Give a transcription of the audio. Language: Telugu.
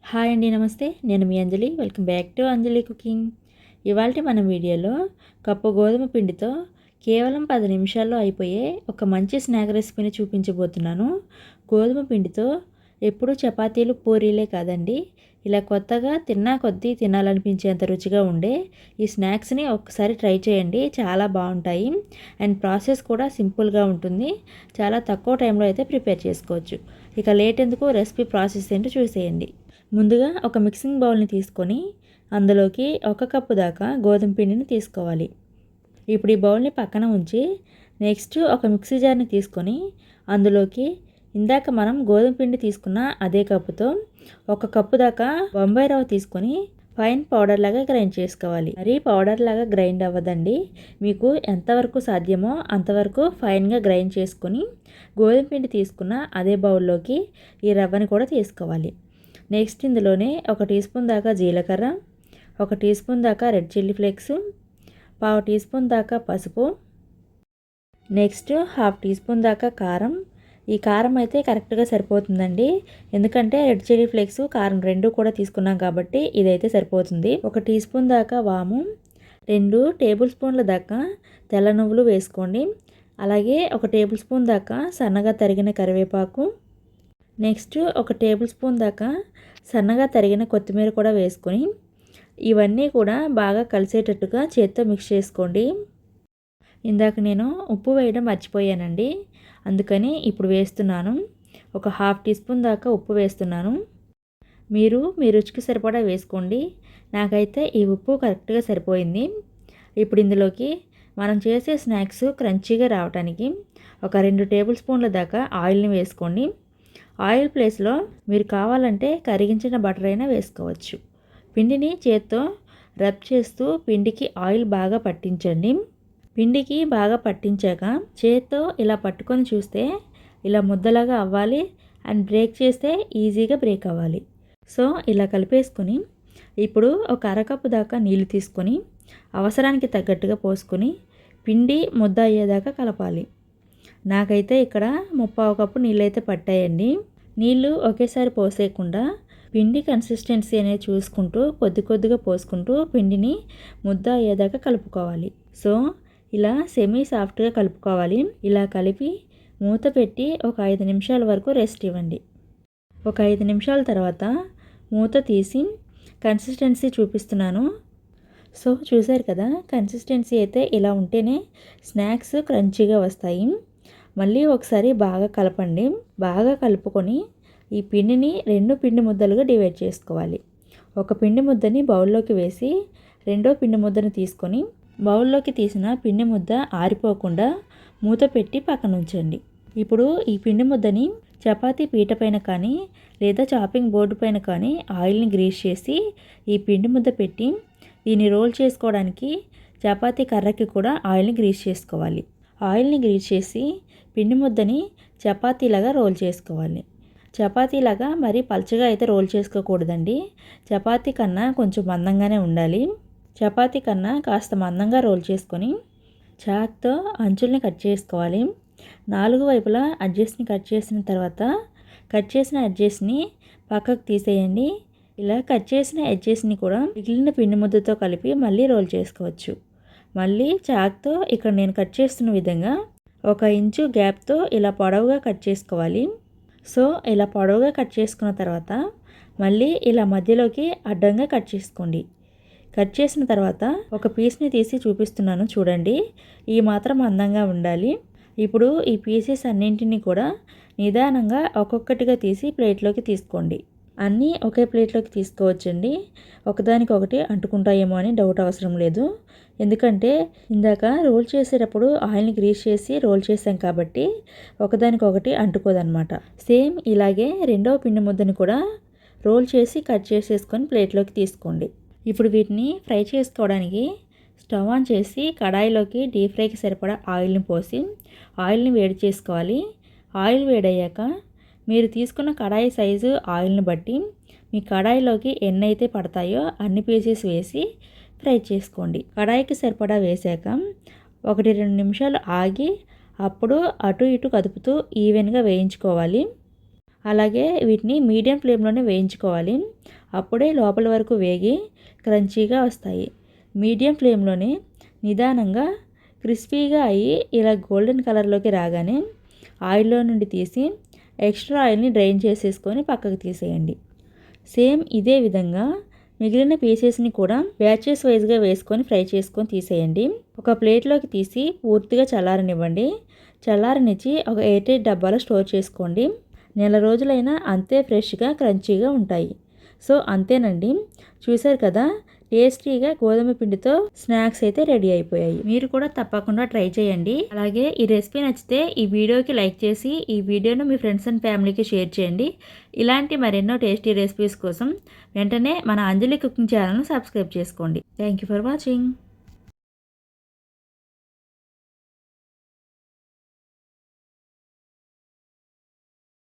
హాయ్ అండి, నమస్తే. నేను మీ Anjali. Welcome back to Anjali cooking. ఇవాల్టి మన వీడియోలో కప్పు గోధుమ పిండితో కేవలం 10 నిమిషాల్లో అయిపోయే ఒక మంచి స్నాక్ రెసిపీని చూపించబోతున్నాను. గోధుమ పిండితో ఎప్పుడూ చపాతీలు, పూరీలే కాదండి, ఇలా కొత్తగా తిన్నా కొద్దీ తినాలనిపించేంత రుచిగా ఉండే ఈ స్నాక్స్ని ఒక్కసారి ట్రై చేయండి. చాలా బాగుంటాయి అండ్ ప్రాసెస్ కూడా సింపుల్గా ఉంటుంది. చాలా తక్కువ టైంలో అయితే ప్రిపేర్ చేసుకోవచ్చు. ఇక లేట్ ఎందుకు, రెసిపీ ప్రాసెస్ ఏంటో చూసేయండి. ముందుగా ఒక మిక్సింగ్ బౌల్ని తీసుకొని అందులోకి 1 కప్పు దాకా గోధుమ పిండిని తీసుకోవాలి. ఇప్పుడు ఈ బౌల్ని పక్కన ఉంచి నెక్స్ట్ ఒక మిక్సీ జార్ని తీసుకొని అందులోకి ఇందాక మనం గోధుమ పిండి తీసుకున్న అదే కప్పుతో 1 కప్పు దాకా బొంబాయి రవ్వ తీసుకొని ఫైన్ పౌడర్ లాగా గ్రైండ్ చేసుకోవాలి. మరి పౌడర్ లాగా గ్రైండ్ అవ్వదండి, మీకు ఎంతవరకు సాధ్యమో అంతవరకు ఫైన్గా గ్రైండ్ చేసుకొని గోధుమ పిండి తీసుకున్న అదే బౌల్లోకి ఈ రవ్వని కూడా తీసుకోవాలి. నెక్స్ట్ ఇందులోనే 1 టీ స్పూన్ దాకా జీలకర్ర, 1 టీ స్పూన్ దాకా red chilli flakes, 1/2 teaspoon దాకా పసుపు, నెక్స్ట్ 1/2 టీ స్పూన్ దాకా కారం. ఈ కారం అయితే కరెక్ట్గా సరిపోతుందండి, ఎందుకంటే రెడ్ చిల్లీ ఫ్లేక్స్, కారం రెండు కూడా తీసుకున్నాం కాబట్టి ఇదైతే సరిపోతుంది. 1 టీ స్పూన్ దాకా వాము, 2 టేబుల్ స్పూన్ల దాకా తెల్ల నువ్వులు వేసుకోండి. అలాగే 1 టేబుల్ స్పూన్ దాకా సన్నగా తరిగిన కరివేపాకు, నెక్స్ట్ 1 టేబుల్ స్పూన్ దాకా సన్నగా తరిగిన కొత్తిమీర కూడా వేసుకొని ఇవన్నీ కూడా బాగా కలిసేటట్టుగా చేత్తో మిక్స్ చేసుకోండి. ఇందాక నేను ఉప్పు వేయడం మర్చిపోయానండి, అందుకని ఇప్పుడు వేస్తున్నాను. 1/2 టీ స్పూన్ దాకా ఉప్పు వేస్తున్నాను. మీరు మీ రుచికి సరిపడా వేసుకోండి. నాకైతే ఈ ఉప్పు కరెక్ట్గా సరిపోయింది. ఇప్పుడు ఇందులోకి మనం చేసే స్నాక్స్ క్రంచీగా రావడానికి 2 టేబుల్ స్పూన్ల దాకా ఆయిల్ని వేసుకోండి. ఆయిల్ ప్లేస్లో మీరు కావాలంటే కరిగించిన బటర్ అయినా వేసుకోవచ్చు. పిండిని చేత్తో రబ్ చేస్తూ పిండికి ఆయిల్ బాగా పట్టించండి. పిండికి బాగా పట్టించాక చేత్తో ఇలా పట్టుకొని చూస్తే ఇలా ముద్దలాగా అవ్వాలి అండ్ బ్రేక్ చేస్తే ఈజీగా బ్రేక్ అవ్వాలి. సో ఇలా కలిపేసుకొని ఇప్పుడు 1 అరకప్పు దాకా నీళ్ళు తీసుకొని అవసరానికి తగ్గట్టుగా పోసుకొని పిండి ముద్ద అయ్యేదాకా కలపాలి. నాకైతే ఇక్కడ 3/4 కప్పు నీళ్ళైతే పట్టాయండి. నీళ్ళు ఒకేసారి పోసేయకుండా పిండి కన్సిస్టెన్సీ అనేది చూసుకుంటూ కొద్ది కొద్దిగా పోసుకుంటూ పిండిని ముద్ద అయ్యేదాకా కలుపుకోవాలి. సో ఇలా సెమీ సాఫ్ట్గా కలుపుకోవాలి. ఇలా కలిపి మూత పెట్టి ఒక 5 నిమిషాల వరకు రెస్ట్ ఇవ్వండి. ఒక 5 నిమిషాల తర్వాత మూత తీసి కన్సిస్టెన్సీ చూపిస్తున్నాను. సో చూసారు కదా, కన్సిస్టెన్సీ అయితే ఇలా ఉంటేనే స్నాక్స్ క్రంచీగా వస్తాయి. మళ్ళీ ఒకసారి బాగా కలపండి. బాగా కలుపుకొని ఈ పిండిని 2 పిండి ముద్దలుగా డివైడ్ చేసుకోవాలి. ఒక పిండి ముద్దని బౌల్లోకి వేసి రెండో పిండి ముద్దను తీసుకొని బౌల్లోకి తీసిన పిండి ముద్ద ఆరిపోకుండా మూత పెట్టి పక్కన ఉంచండి. ఇప్పుడు ఈ పిండి ముద్దని చపాతీ పీట పైన కానీ లేదా చాపింగ్ బోర్డు పైన కానీ ఆయిల్ని గ్రీస్ చేసి ఈ పిండి ముద్ద పెట్టి దీన్ని రోల్ చేసుకోవడానికి చపాతీ కర్రకి కూడా ఆయిల్ని గ్రీస్ చేసుకోవాలి. ఆయిల్ని గ్రీస్ చేసి పిండి ముద్దని చపాతీలాగా రోల్ చేసుకోవాలి. చపాతీలాగా మరీ పల్చగా అయితే రోల్ చేసుకోకూడదండి, చపాతీ కన్నా కొంచెం మందంగానే ఉండాలి. చపాతీ కన్నా కాస్త మందంగా రోల్ చేసుకొని చాక్తో అంచుల్ని కట్ చేసుకోవాలి. 4 వైపులా అడ్జస్ట్ని కట్ చేసిన తర్వాత కట్ చేసిన అడ్జస్ట్ని పక్కకు తీసేయండి. ఇలా కట్ చేసిన ఎడ్జెస్ని కూడా మిగిలిన పిండి ముద్దతో కలిపి మళ్ళీ రోల్ చేసుకోవచ్చు. మళ్ళీ చాక్తో ఇక్కడ నేను కట్ చేస్తున్న విధంగా 1 ఇంచు గ్యాప్తో ఇలా పొడవుగా కట్ చేసుకోవాలి. సో ఇలా పొడవుగా కట్ చేసుకున్న తర్వాత మళ్ళీ ఇలా మధ్యలోకి అడ్డంగా కట్ చేసుకోండి. కట్ చేసిన తర్వాత ఒక పీస్ని తీసి చూపిస్తున్నాను చూడండి, ఈ మాత్రం అందంగా ఉండాలి. ఇప్పుడు ఈ పీసెస్ అన్నింటినీ కూడా నిదానంగా ఒక్కొక్కటిగా తీసి ప్లేట్లోకి తీసుకోండి. అన్నీ ఒకే ప్లేట్లోకి తీసుకోవచ్చండి, ఒకదానికొకటి అంటుకుంటాయేమో అని డౌట్ అవసరం లేదు. ఎందుకంటే ఇందాక రోల్ చేసేటప్పుడు ఆయిల్ని గ్రీస్ చేసి రోల్ చేసాం కాబట్టి ఒకదానికొకటి అంటుకోదన్నమాట. సేమ్ ఇలాగే రెండవ పిండి ముద్దని కూడా రోల్ చేసి కట్ చేసేసుకొని ప్లేట్లోకి తీసుకోండి. ఇప్పుడు వీటిని ఫ్రై చేసుకోవడానికి స్టవ్ ఆన్ చేసి కడాయిలోకి డీప్ ఫ్రైకి సరిపడా ఆయిల్ని పోసి ఆయిల్ని వేడి చేసుకోవాలి. ఆయిల్ వేడయ్యాక మీరు తీసుకున్న కడాయి సైజు ఆయిల్ని బట్టి మీ కడాయిలోకి ఎన్ని అయితే పడతాయో అన్ని పీసెస్ వేసి ఫ్రై చేసుకోండి. కడాయికి సరిపడా వేసాక 1-2 నిమిషాలు ఆగి అప్పుడు అటు ఇటు కదుపుతూ ఈవెన్గా వేయించుకోవాలి. అలాగే వీటిని మీడియం ఫ్లేమ్లోనే వేయించుకోవాలి. అప్పుడే లోపల వరకు వేగి క్రంచీగా వస్తాయి. మీడియం ఫ్లేమ్లోనే నిదానంగా క్రిస్పీగా అయ్యి ఇలా గోల్డెన్ కలర్లోకి రాగానే ఆయిల్లో నుండి తీసి ఎక్స్ట్రా ఆయిల్ని డ్రైన్ చేసేసుకొని పక్కకు తీసేయండి. సేమ్ ఇదే విధంగా మిగిలిన పీసెస్ని కూడా బ్యాచెస్ వైజ్గా వేసుకొని ఫ్రై చేసుకొని తీసేయండి. ఒక ప్లేట్లోకి తీసి పూర్తిగా చల్లారనివ్వండి. చల్లారనిచ్చి ఒక ఎయిర్ టైట్ డబ్బాలో స్టోర్ చేసుకోండి. నెల రోజులైనా అంతే ఫ్రెష్గా క్రంచీగా ఉంటాయి. సో అంతేనండి, చూసారు కదా, టేస్టీగా గోధుమ పిండితో స్నాక్స్ అయితే రెడీ అయిపోయాయి. మీరు కూడా తప్పకుండా ట్రై చేయండి. అలాగే ఈ రెసిపీ నచ్చితే ఈ వీడియోకి లైక్ చేసి ఈ వీడియోను మీ ఫ్రెండ్స్ అండ్ ఫ్యామిలీకి షేర్ చేయండి. ఇలాంటి మరెన్నో టేస్టీ రెసిపీస్ కోసం వెంటనే మన అంజలి కుకింగ్ ఛానల్ను సబ్స్క్రైబ్ చేసుకోండి. Thank you for watching.